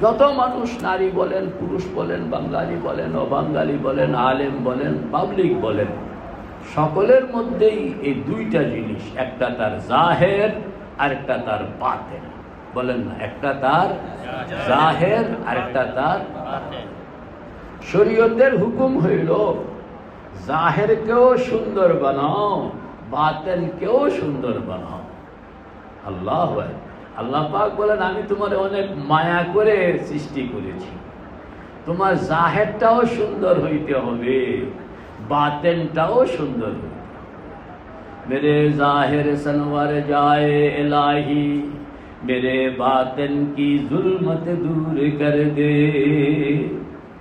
যত মানুষ, নারী বলেন, পুরুষ বলেন, বাঙালি বলেন, অবাঙালি বলেন, আলেম বলেন, পাবলিক বলেন, সকলের মধ্যেই এই দুইটা জিনিস, একটা তার জাহের আর একটা তার বাতেন। বলেন না, একটা তার জাহের আর একটা তার বাতেন। শরীয়তের হুকুম হইল জাহেরকেও সুন্দর বানাও, বাতেনকেও সুন্দর বানাও। আল্লাহ আল্লাহ পাক বলেন, আমি তোমার অনেক মায়া করে সৃষ্টি করেছি, তোমার জাহেরটাও সুন্দর হইতে হবে, বাতেনটাও সুন্দর হইতে হবে। মেরে জাহের সনওয়ার যায় ইলাহি, মেরে বাতেন কি জুলমত দূর কর দে।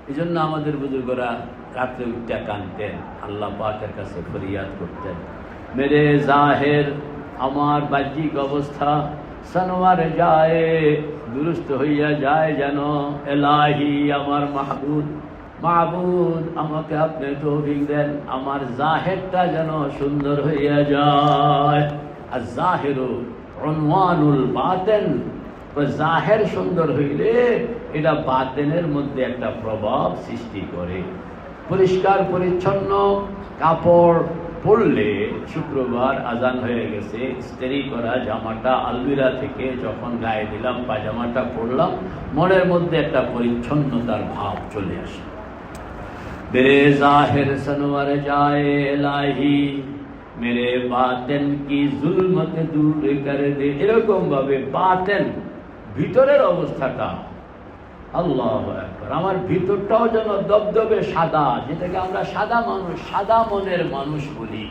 এই জন্য আমাদের বুজুর্গরা রাত্রে উঠতে কাঁদতেন, আল্লাহ পাকের কাছে ফরিয়াদ করতেন, মেরে জাহের, আমার বাহ্যিক অবস্থা সনওয়ার যায়, দুরুস্ত হইয়া যায় যেন। এলাহি, আমার মাহবুদ, মাহবুদ আমাকে আপনি তৌফিক দেন, আমার জাহেরটা যেন সুন্দর হইয়া যায়। আর জাহেরু উনওয়ানুল বাতেন, জাহের সুন্দর হইলে এটা বাতেনের মধ্যে একটা প্রভাব সৃষ্টি করে। পরিষ্কার পরিচ্ছন্ন কাপড় পরলে, শুক্রবার আজান হয়ে গেছে, ইস্ত্রি করা জামাটা আলমিরা থেকে যখন গায়ে দিলাম, পাজামাটা পরলাম, মনের মধ্যে একটা পরিচ্ছন্নতার ভাব চলে আসে। মেরে জাহের সনওয়ার যায় এলাহি, মেরে বাতেন কি জুলমত দূর কর দে। এরকম ভাবে বাতেন, ভিতরের অবস্থাটা, আল্লাহু আকবার, আমার ভিতরটাও যেন দবদবে সাদা, যেটাকে আমরা সাদা মানুষ, সাদা মনের মানুষ বলি।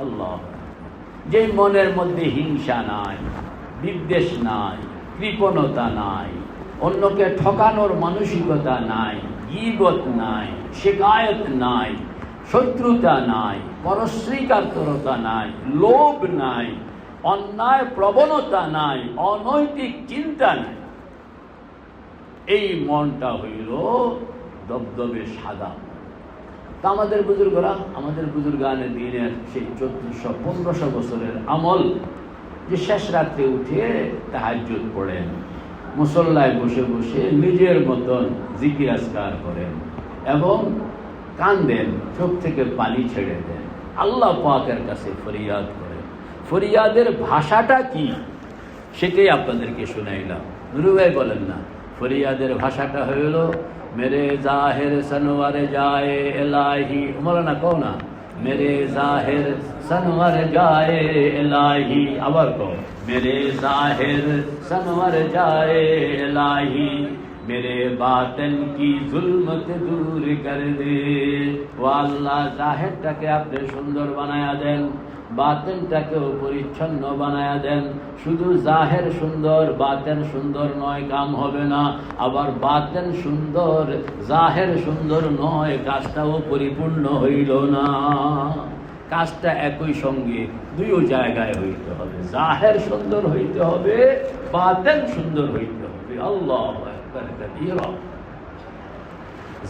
আল্লাহ, যে মনের মধ্যে হিংসা নাই, বিদ্বেষ নাই, কৃপণতা নাই, অন্যকে ঠকানোর মানসিকতা নাই, গীবত নাই, শিকায়ত নাই, শত্রুতা নাই, পরশ্রীকাতরতা নাই, লোভ নাই, অন্যায় প্রবণতা নাই, অনৈতিক চিন্তা নাই, এই মনটা হইল দবদবে সাদা। তা আমাদের বুজুর্গরা, আমাদের বুজুর্গানের দিনের সেই 1400-1500 বছরের আমল, যে শেষ রাত্রে উঠে তাহাজ্জুদ পড়েন, মুসল্লায় বসে বসে নিজের মতন জিকির আজকার করেন এবং কান্দেন, চোখ থেকে পানি ছেড়ে দেন, আল্লাহ পাকের কাছে ফরিয়াদ করেন। ফরিয়াদের ভাষাটা কি সেটাই আপনাদেরকে শুনাইলাম। নুরু ভাই বলেন না, ফরিয়াদের ভাষাটা হইল মেরে জাহের সনওয়ার যায় এলাহি। মৌলানা কও না, মেরে জাহের সনওয়ার যায় এলাহি। আবার কও, মেরে জাহের সনওয়ার যায় এলাহি, মেরে বাতেন কি জুলমত দূর কর দে। ও আল্লাহ, জাহেরটাকে আপনি সুন্দর বানায়া দেন, বাতেনটাকেও পরিচ্ছন্ন বানায়া দেন। শুধু জাহের সুন্দর, বাতেন সুন্দর নয়, কাম হবে না। আবার বাতেন সুন্দর, জাহের সুন্দর নয়, কাজটাও পরিপূর্ণ হইল না। কাজটা একই সঙ্গে দুই জায়গায় হইতে হবে, জাহের সুন্দর হইতে হবে, বাতেন সুন্দর হইতে হবে। আল্লাহু আকবার কাবীরা।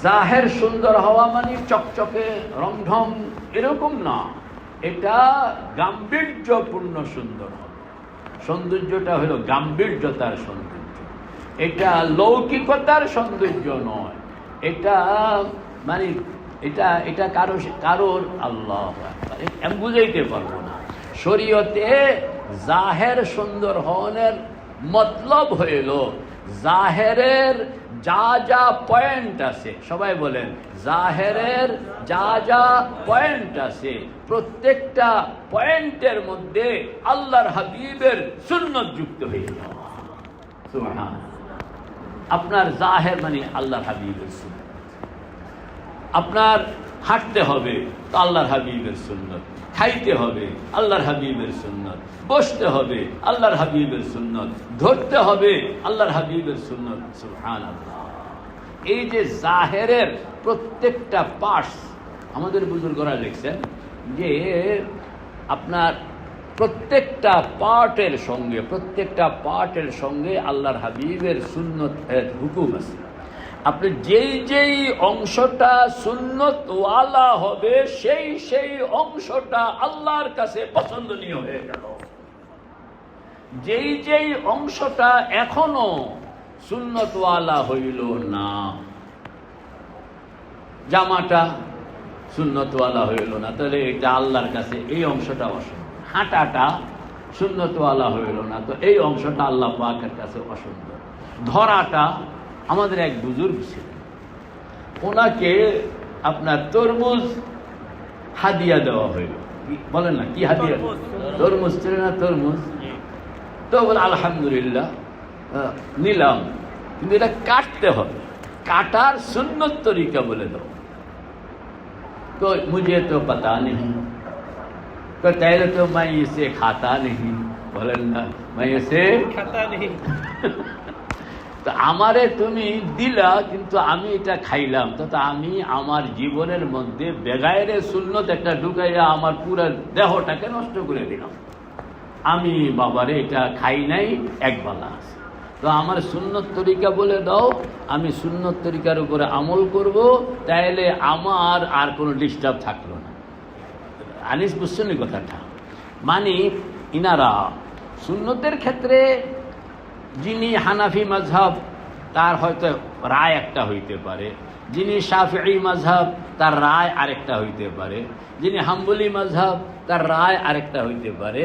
জাহের সুন্দর হওয়া মানে চকচকে রংঢং এরকম না, এটা গাম্ভীর্যপূর্ণ সুন্দর হবে। সৌন্দর্যটা হলো গাম্ভীর্যতার সৌন্দর্য, এটা লৌকিকতার সৌন্দর্য নয়। এটা মানে এটা কারোর আল্লাহ আমি বুঝাইতে পারবো না। শরীয়তে জাহের সুন্দর হওয়ার মতলব হইল জাহেরের যা যা পয়েন্ট আছে, সবাই বলেন জাহেরের যা যা পয়েন্ট আছে, প্রত্যেকটা পয়েন্টের মধ্যে আল্লাহর হাবিবের সুন্নত যুক্ত হয়ে যাওয়া। সুবহানাল্লাহ। আপনার জাহের মানে আল্লাহর হাবিবের সুন্নত। আপনার হাঁটতে হবে তো আল্লাহর হাবিবের সুন্নত, খাইতে হবে আল্লাহর হাবিবের সুন্নত, বসতে হবে আল্লাহর হাবিবের সুন্নত, ধরতে হবে আল্লাহর হাবিবের সুন্নত। সুবহানাল্লাহ। এই যে জাহেরের প্রত্যেকটা পার্টস, আমাদের বুজুর্গরা লিখছেন যে আপনার প্রত্যেকটা পার্টের সঙ্গে আল্লাহর হাবিবের সুন্নতের হুকুম আছে। আপনি যেই অংশটা সুন্নত ওয়ালা হবে, সেই অংশটা আল্লাহর কাছে পছন্দনীয় হয়ে গেল। যেই অংশটা এখনো সুন্নতওয়ালা হইল না, জামাটা সুন্নতওয়ালা হইল না, তাহলে এটা আল্লাহর কাছে এই অংশটা অসুন্দর। হাঁটাটা সুন্নতওয়ালা হইল না, তো এই অংশটা আল্লাহ পাকের কাছে অসুন্দর। ধরাটা, আমাদের এক বুজুর্গ ছিলেন, ওনাকে আপনার তরমুজ হাদিয়া দেওয়া হইল। বলেন না কি হাদিয়া? তরমুজ ছিল না, তরমুজ। তো বলে আলহামদুলিল্লাহ নিলাম, কিন্তু এটা কাটতে হবে, কাটার সুন্নত তরিকা বলে দাও। তো মুঝে তো পাতা নেই, তো তাইলে তো मैं इसे खाता नहीं, বলেন না मैं इसे खाता नहीं। তো আমারে তুমি দিলা, কিন্তু আমি এটা খাইলাম, তো আমি আমার জীবনের মধ্যে বেগায়ের সুন্নত একটা ঢুকাইয়া আমার পুরো দেহটাকে নষ্ট করে দিলাম। আমি বাবারে এটা খাই নাই, একবেলা আছে, তো আমার সুন্নত তরিকা বলে দাও, আমি সুন্নত তরিকার উপরে আমল করব, তাইলে আমার আর কোনো ডিস্টার্ব থাকলো না। আনিস বুঝছেন কথাটা? মানে ইনারা সুন্নতের ক্ষেত্রে, যিনি হানাফি মাযহাব তার হয়তো রায় একটা হইতে পারে, যিনি শাফিঈ মাযহাব তার রায় আরেকটা হইতে পারে, যিনি হাম্বলি মাযহাব তার রায় আরেকটা হইতে পারে।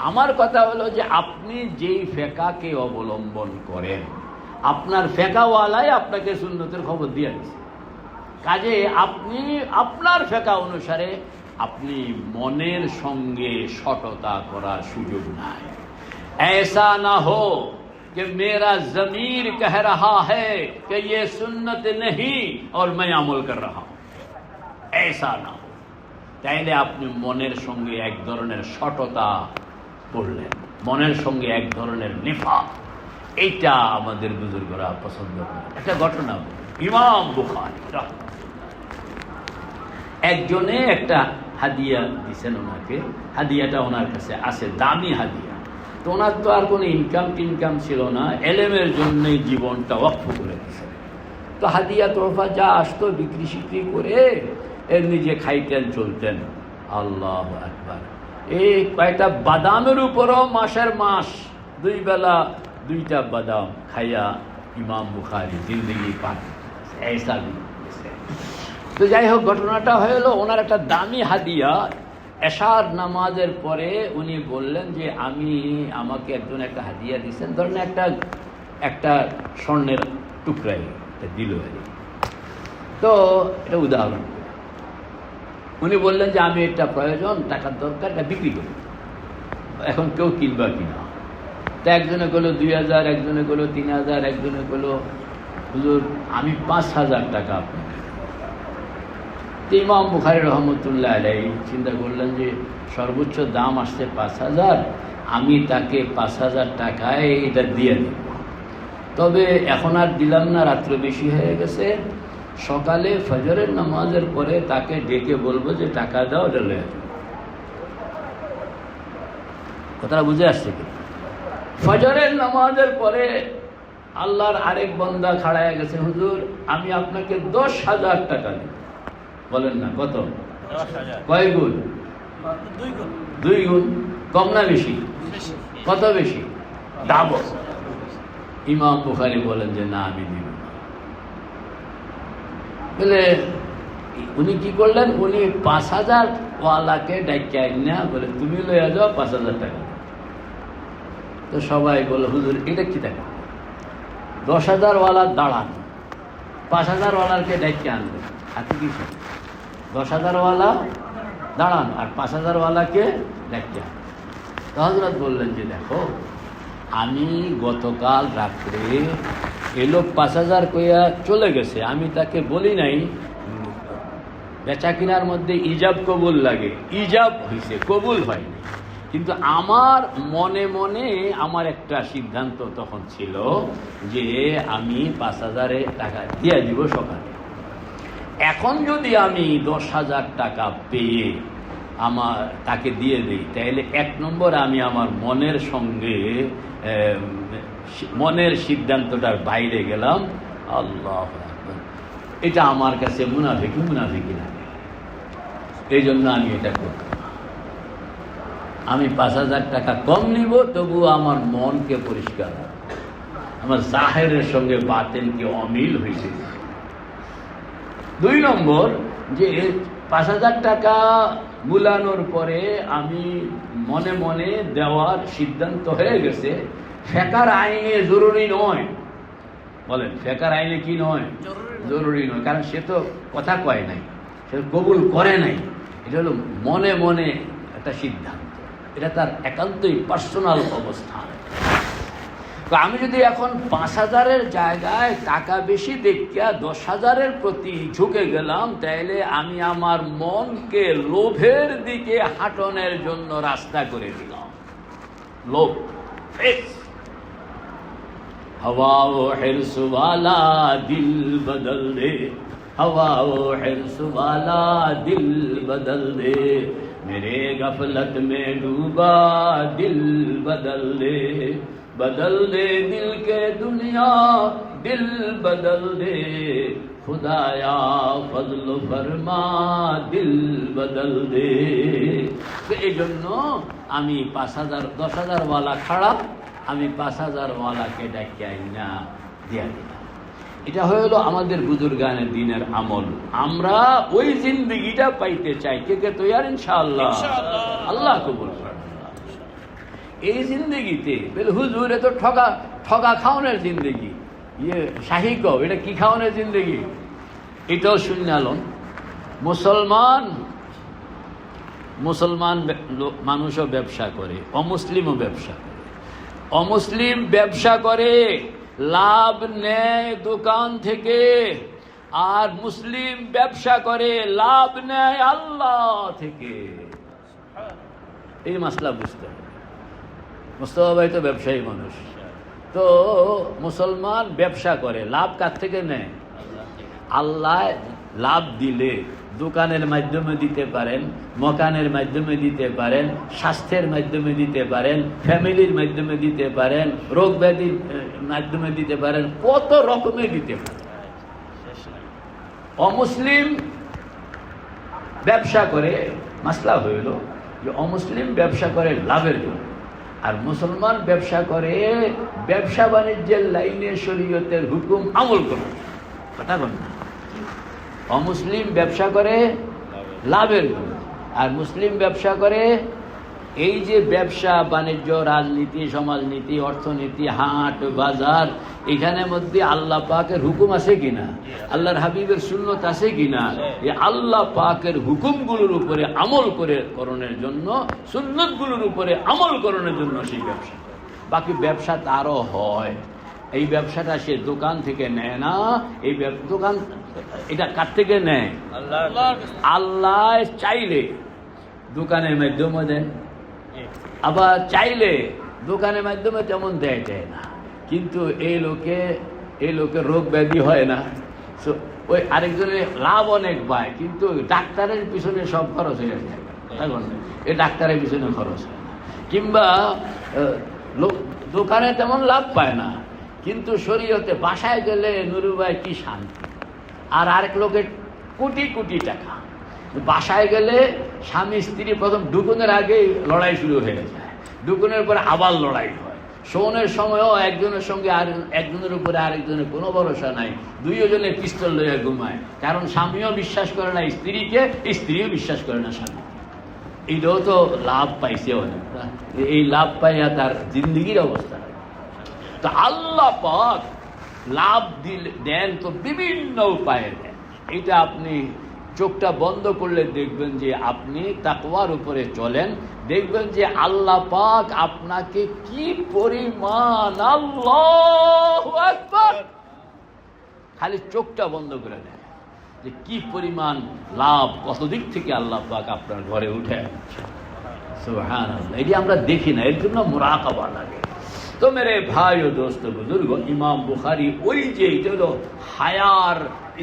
আমার কথা হলো যে আপনি যেই ফেকাকে অবলম্বন করেন, আপনার ফেকাওয়ালাই আপনাকে সুন্নতের খবর দিয়ে দিচ্ছে। কাজে আপনি আপনার ফেকা অনুসারে আপনি মনের সঙ্গে সততা করার সুযোগ নাই। ऐसा ना हो कि मेरा ज़मीर कह रहा है कि ये सुन्नत नहीं और मैं अमल कर रहा हूं, ऐसा ना हो। তাইলে আপনি মনের সঙ্গে এক ধরনের সততা করলেন, মনের সঙ্গে এক ধরনের নিফাক। এইটা আমাদের বুজুর্গরা পছন্দ করে। একটা ঘটনা, ইমাম বুখারী একজনে একটা হাদিয়া দিছেন ওনাকে, হাদিয়াটা ওনার কাছে আছে, দামি হাদিয়া। তো ওনার তো আর কোনো ইনকাম ছিল না, এলেমের জন্যই জীবনটা ওয়াকফ করে দিয়েছেন। তো হাদিয়া তোহফা যা আসতো বিক্রি সিক্রি করে এর নিজে খাইতেন, চলতেন। আল্লাহ আকবার। এই কয়েকটা বাদামের উপরও মাসের মাস 2 বেলা 2টা বাদাম খাইয়া ইমাম বুখারী জিন্দগি পার ऐसा भी। তো যাই হোক, ঘটনাটা হলো ওনার একটা দামি হাদিয়া। এশার নামাজের পরে উনি বললেন যে আমাকে একজন একটা হাদিয়া দিচ্ছেন, ধরেন একটা স্বর্ণের টুকরাই দিল। তো এটা উদাহরণ, উনি বললেন যে আমি এটা প্রয়োজন, টাকার দরকার, এটা বিক্রি করি, এখন কেউ কিনবা কিনা। তো একজনে গেলো 2000, একজনে গেলো 3000, একজনে গেলো হুজুর আমি 5000 টাকা আপনাকে। ইমাম বুখারী রহমতুল্লাহ আলাইহি চিন্তা করলেন যে সর্বোচ্চ দাম আসছে 5000, আমি তাকে 5000 টাকায় এটা দিয়ে দেব। তবে এখন আর দিলাম না, রাত্র বেশি হয়ে গেছে, সকালে ফজরের নামাজের পরে তাকে ডেকে বলবো যে টাকা দাও, এটা লয়ে যাও। কথাটা বুঝে আসছে কি? ফজরের নামাজের পরে আল্লাহর আরেক বান্দা খাড়ায় গেছে, হুজুর আমি আপনাকে 10,000 টাকা দিই। বলেন না কত? 10,000। কয় গুণ? 2 গুণ। কম না বেশি? কত বেশি? ডাবল। ইমাম বুখারী বলেন যে না, আমি দিব না। বলে উনি কি করলেন, উনি 5,000 ওয়ালাকে ডাইকা না বলে তুমি লইয়া যাও 5,000 টাকা। তো সবাই বলে হুজুর এটা কি টাকা? 10,000 ওয়ালা দাঁড়ান, 5,000 ওয়ালাকে ডাইকা আনবে, হাতে কি? 10,000 ওয়ালা দাঁড়ান আর 5,000 ওয়ালাকে ডাইকা। তো হযরত বললেন যে দেখো, আমি গতকাল রাত্রে এলো 5,000 কইয়া চলে গেছে, আমি তাকে বলি নাই বেচা কিনার মধ্যে ইজাব কবুল লাগে, ইজাব হয়েছে, কবুল হয়নি। কিন্তু আমার মনে মনে আমার একটা সিদ্ধান্ত তখন ছিল যে আমি 5,000 টাকা দিয়ে দিব সকালে। এখন যদি আমি 10,000 টাকা পেয়ে তাকে দিয়ে দিই, তাহলে 1 নম্বর আমি আমার মনের সিদ্ধান্তটার বাইরে গেলাম। আল্লাহু আকবার। এটা আমার কাছে মুনাফিকি লাগে, এই জন্য আমি এটা করব। আমি 5,000 টাকা কম নিব, তবুও আমার মনকে পরিষ্কার। আমার জাহেরের সঙ্গে বাতেনকে অমিল হয়েছে। 2 নম্বর, যে 5,000 টাকা মূলানোর পরে আমি মনে মনে দেওয়ার সিদ্ধান্ত হয়ে গেছে, ফেকার আইনে জরুরি নয়। বলেন, ফেকার আইনে কি নয়? জরুরি নয়, কারণ সে তো কথা কয় নাই, সে কবুল করে নাই। এটা হলো মনে মনে একটা সিদ্ধান্ত, এটা তার একান্তই পার্সোনাল অবস্থান। তো আমি যদি এখন 5,000-এর জায়গায় টাকা বেশি দেখিয়া 10,000-এর প্রতি ঝুঁকে গেলাম, তাইলে আমি আমার মনকে লোভের দিকে হাঁটনের জন্য রাস্তা করে দিলাম। লোভ, हवा वो हिर्स वाला दिल बदल दे, हवा वो हिर्स वाला दिल बदल दे, मेरे गफलत में डूबा दिल बदल दे, बदल दे दिल के दुनिया दिल बदल दे, खुदाया फजल फरमा दिल बदल दे। तो এই জন্য আমি 5,000 10,000 ওয়ালা খারাপ, আমি 5,000 ওয়ালাকে ডাকিয়ে আইনা দিয়া দিলাম। এটা হলো আমাদের বুজুর্গানের দিনের আমল। আমরা ওই জিন্দেগিটা পাইতে চাই। কে কে তৈয়ার? ইনশাআল্লাহ, আল্লাহ কবুল করেন। এই জিন্দেগিতে বলে হুজুর এ তো ঠগা খাওয়ানোর জিন্দেগি, শাহী কও, এটা কি খাওয়ানোর জিন্দেগি? এটাও শুনালন। মুসলমান মানুষও ব্যবসা করে, অমুসলিমও ব্যবসা করে। অমুসলিম ব্যবসা করে, লাভ নেয় দোকান থেকে, আর মুসলিম ব্যবসা করে, লাভ নেয় আল্লাহ থেকে। এই মাসলা বুঝতে হবে। মুস্তাফা ভাই তো ব্যবসায়ী মানুষ, তো মুসলমান ব্যবসা করে, লাভ কার থেকে নেয়? আল্লাহ লাভ দিলে দোকানের মাধ্যমে দিতে পারেন, মকানের মাধ্যমে দিতে পারেন, স্বাস্থ্যের মাধ্যমে দিতে পারেন, ফ্যামিলির মাধ্যমে দিতে পারেন, রোগ ব্যাধির মাধ্যমে দিতে পারেন, কত রকমের দিতে পারেন। অমুসলিম ব্যবসা করে, মাসলা হইল যে অমুসলিম ব্যবসা করে লাভের জন্য, আর মুসলমান ব্যবসা করে ব্যবসা বাণিজ্যের লাইনে শরীয়তের হুকুম আমল করে। কথা বল না, অমুসলিম ব্যবসা করে লাভের জন্য, আর মুসলিম ব্যবসা করে এই যে ব্যবসা বাণিজ্য, রাজনীতি, সমাজনীতি, অর্থনীতি, হাট বাজার, এখানের মধ্যে আল্লাহ পাকের হুকুম আছে কিনা, আল্লাহর হাবিবের সুন্নত আছে কিনা, এই আল্লাহ পাকের হুকুমগুলোর উপরে আমল করে করণের জন্য, সুন্নতগুলোর উপরে আমল করণের জন্য সেই ব্যবসা। বাকি ব্যবসা তারও হয়, এই ব্যবসাটা সে দোকান থেকে নেয় না। এই দোকান এটা কার থেকে নেয়? আল্লাহ চাইলে দোকানের মাধ্যমে দেন, আবার চাইলে দোকানের মাধ্যমে তেমন দেয় না। কিন্তু এই লোকে রোগ ব্যাধি হয় না, ওই আরেকজনের লাভ অনেক পায়, কিন্তু ডাক্তারের পিছনে সব খরচ হয়ে যায়। এই ডাক্তারের পিছনে খরচ হয় না, কিংবা দোকানে তেমন লাভ পায় না, কিন্তু শরীয়তে বাসায় গেলে নুরু ভাই কি শান্তি। আর আরেক লোকের কোটি কোটি টাকা, বাসায় গেলে স্বামী স্ত্রী প্রথম ঢুকুনের আগেই লড়াই শুরু হয়ে যায়, ঢুকুনের পরে আবার লড়াই হয়, শোনের সময়ও একজনের সঙ্গে আর একজনের উপরে আরেকজনের কোনো ভরসা নাই, দুইজনে পিস্তল লইয়া ঘুমায়, কারণ স্বামীও বিশ্বাস করে না স্ত্রীকে, স্ত্রীও বিশ্বাস করে না স্বামী। এইটাও তো লাভ পাইছে অনেক, এই লাভ পাইয়া তার জিন্দগির অবস্থা। তো আল্লাহ পাক লাভ দেন তো বিভিন্ন উপায়ে দেন। এটা আপনি চোখটা বন্ধ করলে দেখবেন যে আপনি তাকওয়ার উপরে চলেন, দেখবেন যে আল্লাহ পাক আপনাকে কি পরিমাণ, আল্লাহু আকবার, খালি চোখটা বন্ধ করে দেন যে কি পরিমাণ লাভ, কত দিক থেকে আল্লাহ পাক আপনার ঘরে উঠে। সুবহানাল্লাহ, এটি আমরা দেখি না, এর জন্য মুরাকাবা লাগে। তো মেরে ভাই ও দোস্ত বুজুর্গ, ইমাম বুখারী ওই যে এটা হলো হায়ার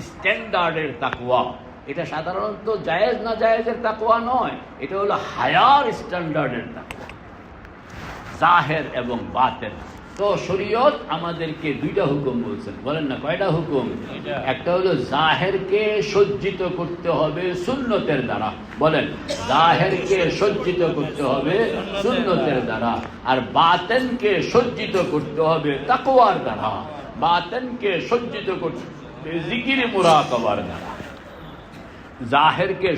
স্ট্যান্ডার্ডের তাকওয়া, এটা সাধারণত জায়েজ না জায়েজের তাকওয়া নয়, এটা হলো হায়ার স্ট্যান্ডার্ডের তাকওয়া, জাহের এবং বাতেন তো শরীয়ত আমাদেরকে দুইটা হুকুম বলছেন, বলেন না কয়টা হুকুম? একটা হলো জাহেরকে সজ্জিত করতে হবে সুন্নতের দ্বারা, বলেন জাহেরকে সজ্জিত করতে হবে সুন্নতের দ্বারা, আর বাতেনকে সজ্জিত করতে হবে তাকওয়ার দ্বারা, বাতেনকে সজ্জিত করতে জিকির মুরাকাবার দ্বারা। জাহেরকে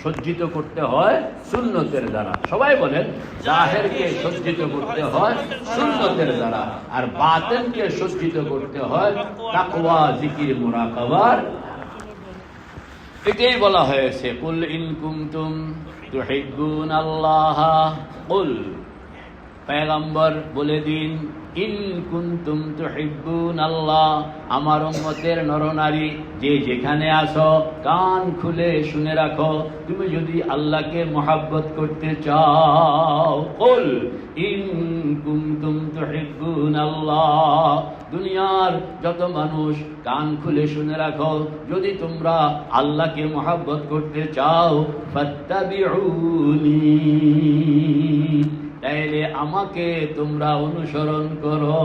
সজ্জিত করতে হয় সুন্নতের দ্বারা, সবাই বলেন জাহেরকে সজ্জিত করতে হয় সুন্নতের দ্বারা, আর বাতেনকে সজ্জিত করতে হয় তাকওয়া জিকির মুরাকাবার। এটাই বলা হয়েছে কুল ইন কুনতুম তুহিব্বুনাল্লাহ, কুল পয়গম্বর বলে দিন, ইন কুনতুম তুহিব্বুনাল্লাহ, আমার উম্মতের নরনারী যে যেখানে আছো কান খুলে শুনে রাখো, তুমি যদি আল্লাহকে মহব্বত করতে চাও, কুল ইন কুনতুম তুহিব্বুনাল্লাহ, দুনিয়ার যত মানুষ কান খুলে শুনে রাখো, যদি তোমরা আল্লাহকে মহব্বত করতে চাও ফাত্তাবিউনি, তাইলে আমাকে তোমরা অনুসরণ করো।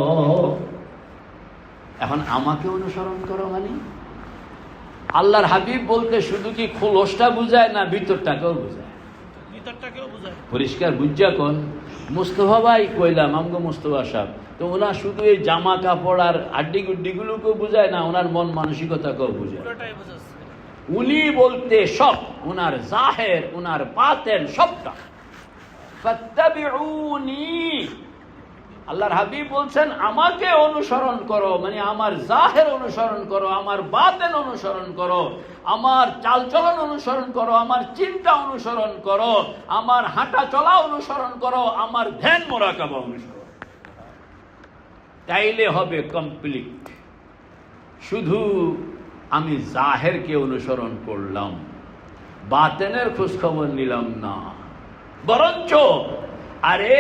এখন আমাকে অনুসরণ করো মানে আল্লাহর হাবিব বলতে শুধু কি খোলসটা বুঝায় না ভিতরটাকেও বুঝায়? পরিষ্কার বুঝা কোন মুস্তফা ভাই কইলাম আমগো মুস্তফা সাহেব, তো ওনার শুধু এই জামা কাপড় আর আড্ডি গুড্ডিগুলোকেও বুঝায় না, ওনার মন মানসিকতাকেও বুঝায়। উনি বলতে সব, ওনার জাহের ওনার বাতেন সবটা। ফাত্তাবিউনি, আল্লাহর হাবিব বলছেন আমাকে অনুসরণ করো, মানে আমার জাহের অনুসরণ করো, আমার বাতেন অনুসরণ করো, আমার চালচলন অনুসরণ করো, আমার চিন্তা অনুসরণ করো, আমার হাঁটা চলা অনুসরণ করো, আমার ধ্যান মুরাকাবা অনুসরণ, তাইলে হবে কমপ্লিট। শুধু আমি জাহেরকে অনুসরণ করলাম, বাতেনের খোঁজখবর নিলাম না, বরঞ্চ আরে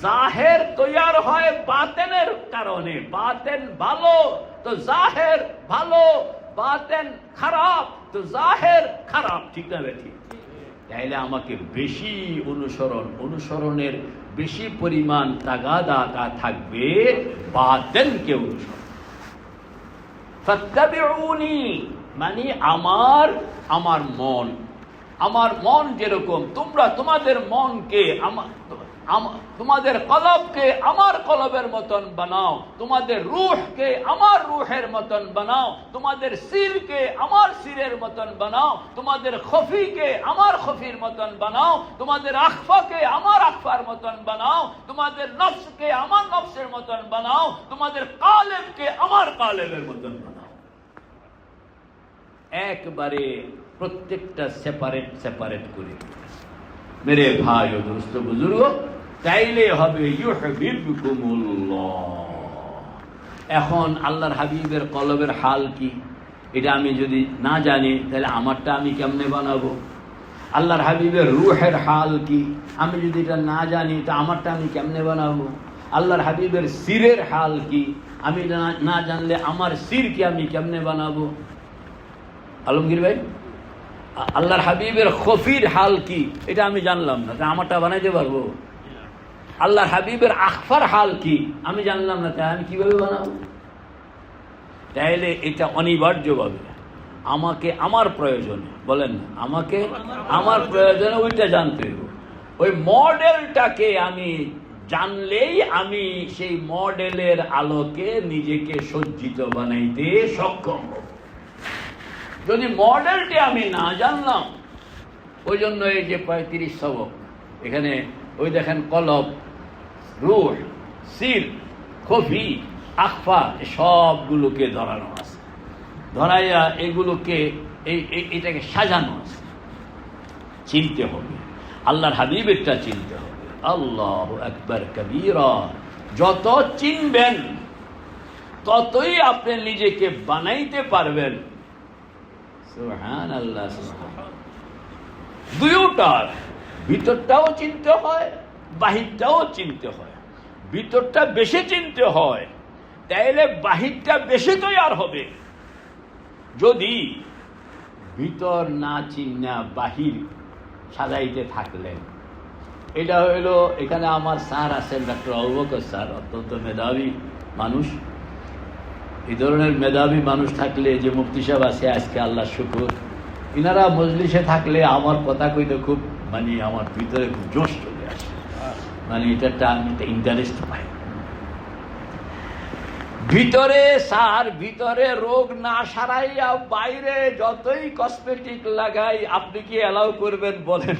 জাহের তৈয়ার হয় বাতেনের কারণে, বাতেন ভালো তো জাহের ভালো, বাতেন খারাপ তো জাহের খারাপ, ঠিক না বেঠিক? তাইলে আমাকে বেশি অনুসরণের বেশি পরিমাণ তাগাদা থাকবে বাতেনকে অনুসরণ। ফাত্তাবিউনি মানে আমার মন যেরকম, তোমরা তোমাদের মনকে তোমাদের কলবকে আমার কলবের মতন বানাও, তোমাদের রূহকে আমার রূহের মতন বানাও, তোমাদের সিরকে আমার সিরের মতন বানাও, তোমাদের খফিকে আমার খফির মতন বানাও, তোমাদের আখফাকে আমার আখফার মতন বানাও, তোমাদের নফসকে আমার নফসের মতন বানাও, তোমাদের কালেবকে আমার কালেবের মতন বানাও। একবারে প্রত্যেকটা সেপারেট করে মেরে ভাই ও দোস্ত বুজুর্গ, তাইলে হবে ইউহিব্বুকুমুল্লাহ। এখন আল্লাহর হাবিবের কলবের হাল কি এটা আমি যদি না জানি তাহলে আমারটা আমি কেমনে বানাবো? আল্লাহর হাবিবের রূহের হাল কি আমি যদি এটা না জানি তা আমারটা আমি কেমনে বানাবো? আল্লাহর হাবিবের সিরের হাল কি আমি না জানলে আমার সির কি আমি কেমনে বানাবো? আলমগীর ভাই, আল্লাহর হাবিবের খফির হাল কি এটা আমি জানলাম না, তা আমারটা বানাইতে পারবো? আল্লাহর হাবিবের আখফার হাল কি আমি জানলাম না, তাই আমি কিভাবে বানাবো? তাইলে এটা অনিবার্যভাবে আমাকে আমার প্রয়োজনে, বলেন না, আমাকে আমার প্রয়োজনে ওইটা জানতে হবে। ওই মডেলটাকে আমি জানলেই আমি সেই মডেলের আলোকে নিজেকে সজ্জিত বানাইতে সক্ষম হব। যদি মডেলটি আমি না জানলাম, ওই জন্য এই যে 35 সবক এখানে ওই দেখেন কলব, রূহ, সির, খফি, আখফা সবগুলোকে ধরানো আছে, ধরাইয়া এগুলোকে এটাকে সাজানো আছে। চিনতে হবে, আল্লাহর হাবিবেরটা চিনতে হবে। আল্লাহু আকবার কবীরা, যত চিনবেন ততই আপনি নিজেকে বানাইতে পারবেন। সুবহানাল্লাহ, সুবহানাল্লাহ। দুইটার ভিতরটাও চিনতে হয়, বাহিরটাও চিনতে হয়। ভিতরটা বেশি চিনতে হয়, তাইলে বাহিরটা বেশি তৈয়ার হবে। যদি ভিতর না চিন্না বাহির সাজাইতে থাকলেন, এটা হইলো, এখানে আমার স্যার আছেন ডক্টর আবু বকর স্যার, অত্যন্ত মেধাবী মানুষ। এই ধরনের মেধাবী মানুষ থাকলে, যে মুফতি সাহেব আছে আজকে, আল্লাহ শুকুর, ইনারা মজলিসে থাকলে আমার কথা কইতে খুব আমার ভিতরে খুব জোশ চলে আসে, এটা আমি ইন্টারেস্ট পাই। ভিতরে স্যার, ভিতরে রোগ না সারাইয়া বাইরে যতই কসমেটিক লাগাই, আপনি কি অ্যালাউ করবেন বলেন?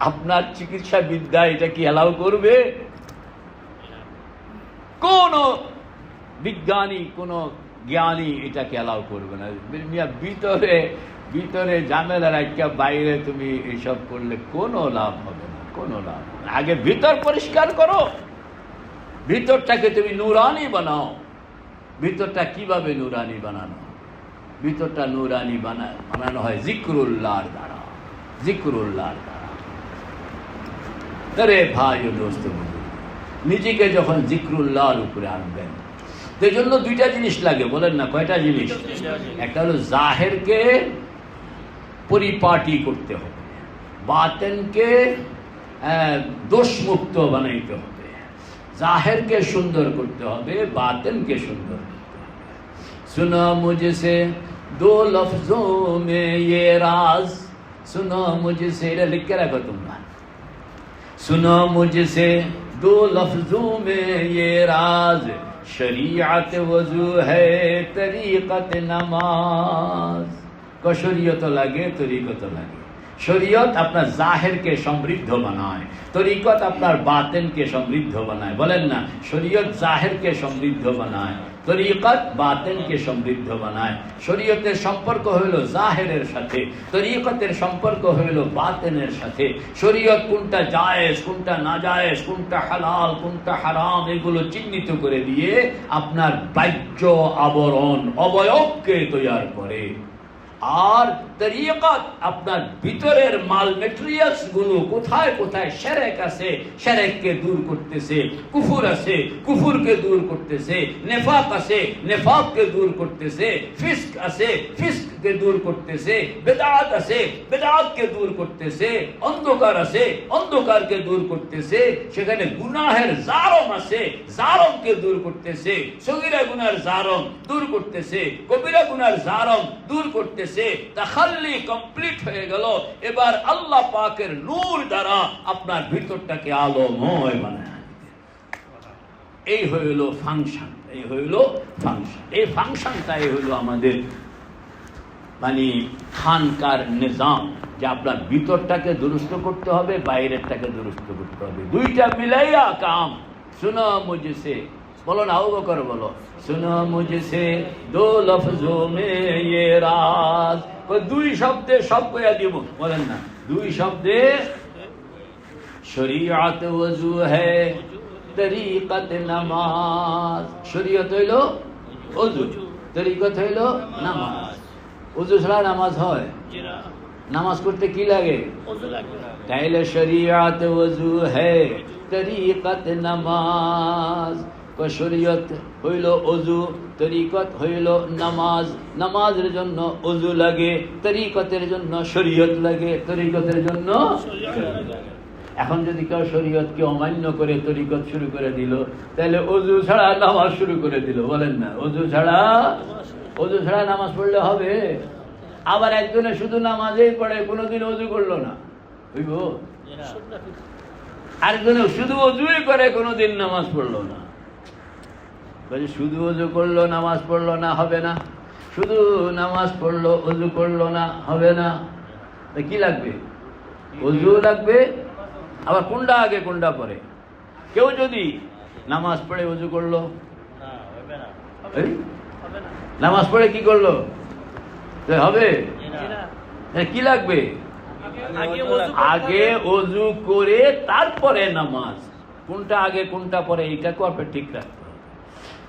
আপনার চিকিৎসা বিদ্যা এটা কি অ্যালাউ করবে? কোন বিজ্ঞানী, কোন জ্ঞানী এটাকে অ্যালাউ করবে না। ভিতরে ভিতরে ঝামেলা রাখিয়া বাইরে তুমি এসব করলে কোনো লাভ হবে না, কোনো লাভ। আগে ভিতর পরিষ্কার করো, ভিতরটাকে তুমি নুরানি বানাও। ভিতরটা কিভাবে নুরানি বানানো? ভিতরটা নুরানি বানানো হয় জিক্রুল্লাহর দ্বারা, জিক্রুল্লাহর দ্বারা। আরে ভাই ও দোস্ত, নিজেকে যখন জিক্রুল্লাহর উপরে আনবেন, এই জন্য দুইটা জিনিস লাগে, বলেন না? কয়টা জিনিস? একটা হলো জাহেরকে পরিপাটি করতে হবে, বাতেনকে দোষমুক্ত বানাইতে হবে। জাহেরকে সুন্দর করতে হবে, বাতেনকে সুন্দর করতে হবে। सुनो मुझसे दो लफ्जों में ये राज, सुनो मुझसे, এটা লিখে রাখো তোমরা। सुनो मुझसे दो लफ्जों में ये राज, शरीयत वजू है तरीकत नमाज। को शरीयत লাগে, তরিকত লাগে। শরীয়ত আপনার জাহেরকে সমৃদ্ধ বানায়, তরিকত আপনার বাতেনকে সমৃদ্ধ বানায়। বলেন না? শরীয়ত জাহেরকে সমৃদ্ধ বানায়, তরিকত বাতেনকে সমৃদ্ধ বানায়। শরীয়তের সম্পর্ক হইল জাহেরের সাথে, তরিকতের সম্পর্ক হইল বাতেনের সাথে। শরীয়ত কোনটা জায়েজ, কোনটা নাজায়েজ, কোনটা হালাল, কোনটা হারাম, এগুলো চিহ্নিত করে দিয়ে আপনার বাহ্য আবরণ, অবয়বকে তৈরি করে। আর তরিকত আপনার ভিতরের মাল মেটেরিয়ালস গুলো কোথায় কোথায় শিরক আছে, শিরককে দূর করতেছে, কুফর আছে, কুফরকে দূর করতেছে, নিফাক আছে, নিফাককে দূর করতেছে, ফিস্ক আছে, ফিস্ককে দূর করতেছে, বিদআত আছে, বিদআতকে দূর করতেছে, অন্ধকার আছে, অন্ধকারকে দূর করতেছে। সেখানে গুনাহের জারম আছে, জারমকে দূর করতেছে, সগীরা গুনার জারম দূর করতেছে, কবিরা গুনার জারম দূর করতেছে। তাখাল্লি কমপ্লিট হয়ে গেল। এবার আল্লাহ পাকের নূর দ্বারা আপনার ভিতরটাকে আলোময় বানায়। এই হইল ফাংশন, এই হইল ফাংশন। এই ফাংশনটাই হইল আমাদের খানকার নিজাম, যে আপনার ভিতরটাকে দুরুস্ত করতে হবে, বাইরেরটাকে দুরুস্ত করতে হবে। দুইটা মিলাইয়া কাম। শুনো মুঝসে, বলো না, আবু বকর বলো। শুনো মুঝসে দো লফজো মে ये राज, দুই শব্দে সব কইয়া দিব। বলেন না? দুই শব্দে শরীয়ত ওযু है তরিকত নামাজ। শরীয়ত হইল ওযু, তরিকত হইল নামাজ। ওযু ছাড়া নামাজ হয়? নামাজ করতে কি লাগে? ওযু লাগে। তাইলে শরীয়ত ওযু है তরিকত নামাজ। শরীয়ত হইল ওযু, তরিকত হইল নামাজ। নামাজের জন্য ওযু লাগে, তরিকতের জন্য শরীয়ত লাগে, তরিকতের জন্য শরীয়ত লাগে। এখন যদি কেউ শরীয়তকে অমান্য করে তরিকত শুরু করে দিল, তাহলে ওযু ছাড়া নামাজ শুরু করে দিল। বলেন না? ওযু ছাড়া নামাজ পড়লে হবে? আবার একজনে শুধু নামাজেই পড়ে, কোনোদিন ওযু করলো না, হইব? আরেকজনে শুধু ওযুই করে, কোনোদিন নামাজ পড়লো না। শুধু ওযু করলো, নামাজ পড়লো না, হবে না। শুধু নামাজ পড়লো, ওযু করলো না, হবে না। কি লাগবে? ওযু লাগবে। আবার কোনটা আগে কোনটা পরে? কেউ যদি নামাজ পড়ে ওযু করলো, নামাজ পড়ে কি করলো, হবে? কি লাগবে? আগে ওযু করে তারপরে নামাজ। কোনটা আগে কোনটা পরে, এইটাকে আপনি ঠিক রাখতে।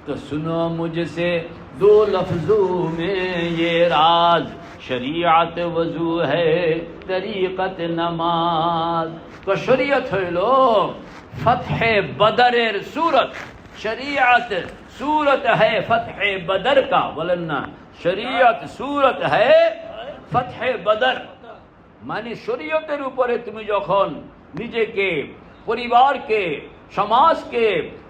तो सुनो मुझसे दो लफ्जों में ये राज, शरीयत वजू है तरीकत नमाज। तो शरीयत হইলো फतह बदरेर सूरत, शरीयत सूरत है फतह बदर का। बोलें ना? शरीयत सूरत है फतह बदर। মানে শরীয়তের উপরে তুমি যখন নিজেকে, পরিবারকে, সমাজকে,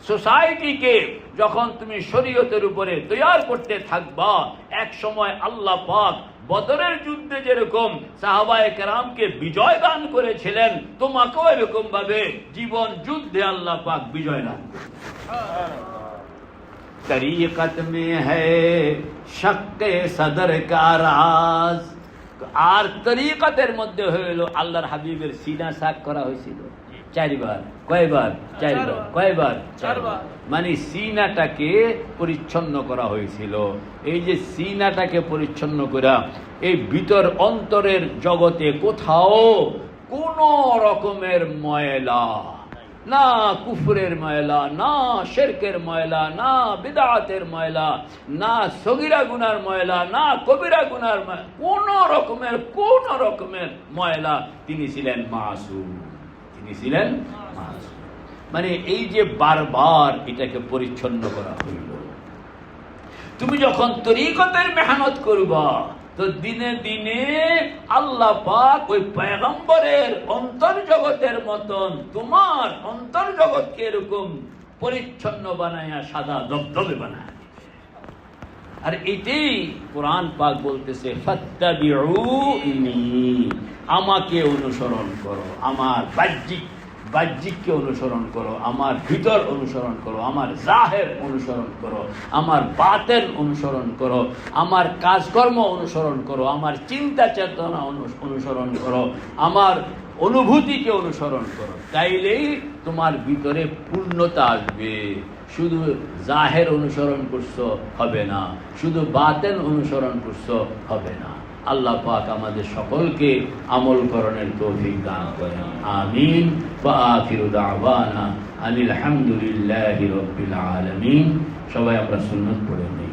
সোসাইটিকে যখন তুমি শরীয়তের উপরে তৈয়ার করতে থাকবা, এক সময় আল্লাহ পাক বদরের যুদ্ধে যেরকম সাহাবায়ে কেরামকে বিজয় দান করেছিলেন, তোমাকেও এরকম ভাবে জীবন যুদ্ধে আল্লাহ পাক বিজয় দান করবেন। তরিকত মে হ্যায় শক্কে সদর কা রাজ। আর তরিকতের মধ্যে হইল আল্লাহর হাবিবের সিনা সাক করা হয়েছিল 4 বার। কয়বার? 4 বার। কয়বার? 4 বার। মানে সিনাটাকে পরিচ্ছন্ন করা হয়েছিল। এই যে সিনাটাকে পরিচ্ছন্ন করা, এই ভিতর অন্তরের জগতে কোথাও কোন রকমের ময়লা না, কুফরের ময়লা না, শিরকের ময়লা না, বিদআতের ময়লা না, সগীরা গুনার ময়লা না, কবিরা গুনার ময়লা, কোন রকমের ময়লা তিনি ছিলেন মাসুম। তিনি ছিলেন মাসুম। মানে এই যে বারবার এটাকে পরিচ্ছন্ন করা হইল। তুমি যখন তরিকতের মেহনত করবা, তো দিনে দিনে আল্লাহ পাক ওই পয়গম্বরের অন্তর্জগতের মতন তোমার অন্তর্জগৎকে এরকম পরিচ্ছন্ন বানায়া সাদা দবদবে বানায়। আর এটাই কোরআন পাক বলতেছে, ফাত্তাবিউনি, আমাকে অনুসরণ করো, আমার বাহ্যিককে অনুসরণ করো, আমার ভিতর অনুসরণ করো, আমার জাহের অনুসরণ করো, আমার বাতেন অনুসরণ করো, আমার কাজকর্ম অনুসরণ করো, আমার চিন্তা চেতনা অনুসরণ করো, আমার অনুভূতিকে অনুসরণ করো। তাইলেই তোমার ভিতরে পূর্ণতা আসবে। শুধু জাহের অনুসরণ করছো হবে না, শুধু বাতেন অনুসরণ করছো হবে না। আল্লাহ পাক আমাদের সকলকে আমল করণের তৌফিক দান করেন। আমিন। ওয়া আখিরু দাওয়ানা আনিল হামদুলিল্লাহি রাব্বিল আলামিন। সবাই আমরা সুন্নাত পড়ে নিই।